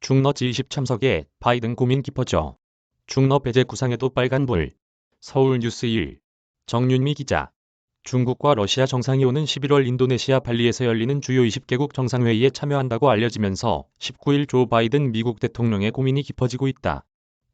중러 G20 참석에 바이든 고민 깊어져. 중러 배제 구상에도 빨간불. 서울뉴스 1. 정윤미 기자. 중국과 러시아 정상이 오는 11월 인도네시아 발리에서 열리는 주요 20개국 정상회의에 참여한다고 알려지면서 19일 조 바이든 미국 대통령의 고민이 깊어지고 있다.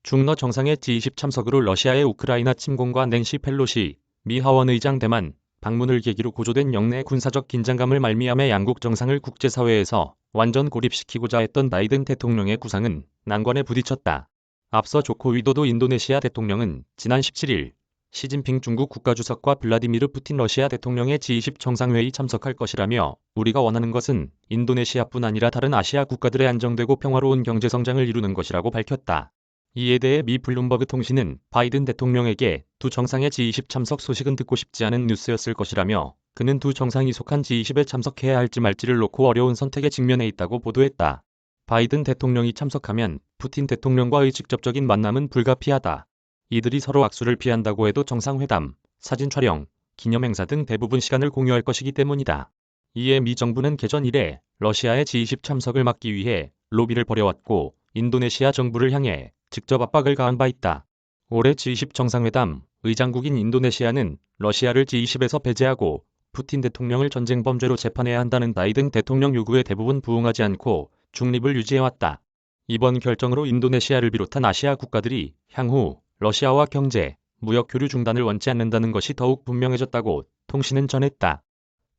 중러 정상의 G20 참석으로 러시아의 우크라이나 침공과 낸시 펠로시 미 하원 의장 대만 방문을 계기로 고조된 영내 군사적 긴장감을 말미암아 양국 정상을 국제사회에서 완전 고립시키고자 했던 바이든 대통령의 구상은 난관에 부딪혔다. 앞서 조코 위도도 인도네시아 대통령은 지난 17일 시진핑 중국 국가주석과 블라디미르 푸틴 러시아 대통령의 G20 정상회의 참석할 것이라며 우리가 원하는 것은 인도네시아뿐 아니라 다른 아시아 국가들의 안정되고 평화로운 경제성장을 이루는 것이라고 밝혔다. 이에 대해 미 블룸버그 통신은 바이든 대통령에게 두 정상의 G20 참석 소식은 듣고 싶지 않은 뉴스였을 것이라며 그는 두 정상이 속한 G20에 참석해야 할지 말지를 놓고 어려운 선택에 직면해 있다고 보도했다. 바이든 대통령이 참석하면 푸틴 대통령과의 직접적인 만남은 불가피하다. 이들이 서로 악수를 피한다고 해도 정상회담, 사진 촬영, 기념행사 등 대부분 시간을 공유할 것이기 때문이다. 이에 미 정부는 개전 이래 러시아의 G20 참석을 막기 위해 로비를 벌여왔고 인도네시아 정부를 향해 직접 압박을 가한 바 있다. 올해 G20 정상회담 의장국인 인도네시아는 러시아를 G20에서 배제하고 푸틴 대통령을 전쟁 범죄로 재판해야 한다는 바이든 대통령 요구에 대부분 부응하지 않고 중립을 유지해왔다. 이번 결정으로 인도네시아를 비롯한 아시아 국가들이 향후 러시아와 경제, 무역 교류 중단을 원치 않는다는 것이 더욱 분명해졌다고 통신은 전했다.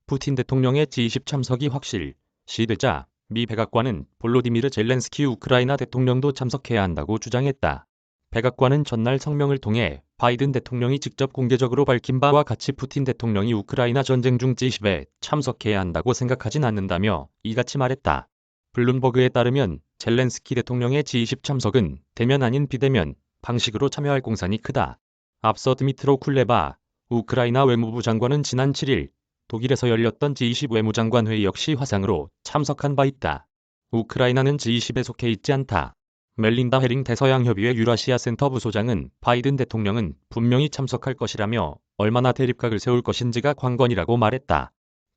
푸틴 대통령의 G20 참석이 확실시되자 미 백악관은 볼로디미르 젤렌스키 우크라이나 대통령도 참석해야 한다고 주장했다. 백악관은 전날 성명을 통해 바이든 대통령이 직접 공개적으로 밝힌 바와 같이 푸틴 대통령이 우크라이나 전쟁 중 G20에 참석해야 한다고 생각하진 않는다며 이같이 말했다. 블룸버그에 따르면 젤렌스키 대통령의 G20 참석은 대면 아닌 비대면 방식으로 참여할 공산이 크다. 앞서 드미트로 쿨레바 우크라이나 외무부 장관은 지난 7일 독일에서 열렸던 G20 외무장관 회의 역시 화상으로 참석한 바 있다. 우크라이나는 G20에 속해 있지 않다. 멜린다 헤링 대서양협의회 유라시아 센터 부소장은 바이든 대통령은 분명히 참석할 것이라며 얼마나 대립각을 세울 것인지가 관건이라고 말했다.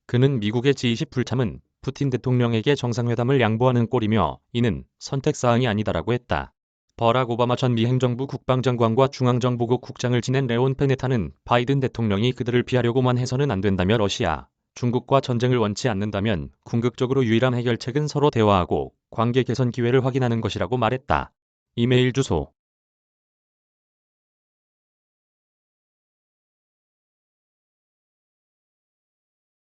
그는 미국의 G20 불참은 푸틴 대통령에게 정상회담을 양보하는 꼴이며 이는 선택사항이 아니다라고 했다. 버락 오바마 전 미 행정부 국방장관과 중앙정보국 국장을 지낸 레온 페네타는 바이든 대통령이 그들을 피하려고만 해서는 안 된다며 러시아, 중국과 전쟁을 원치 않는다면 궁극적으로 유일한 해결책은 서로 대화하고 관계 개선 기회를 확인하는 것이라고 말했다. 이메일 주소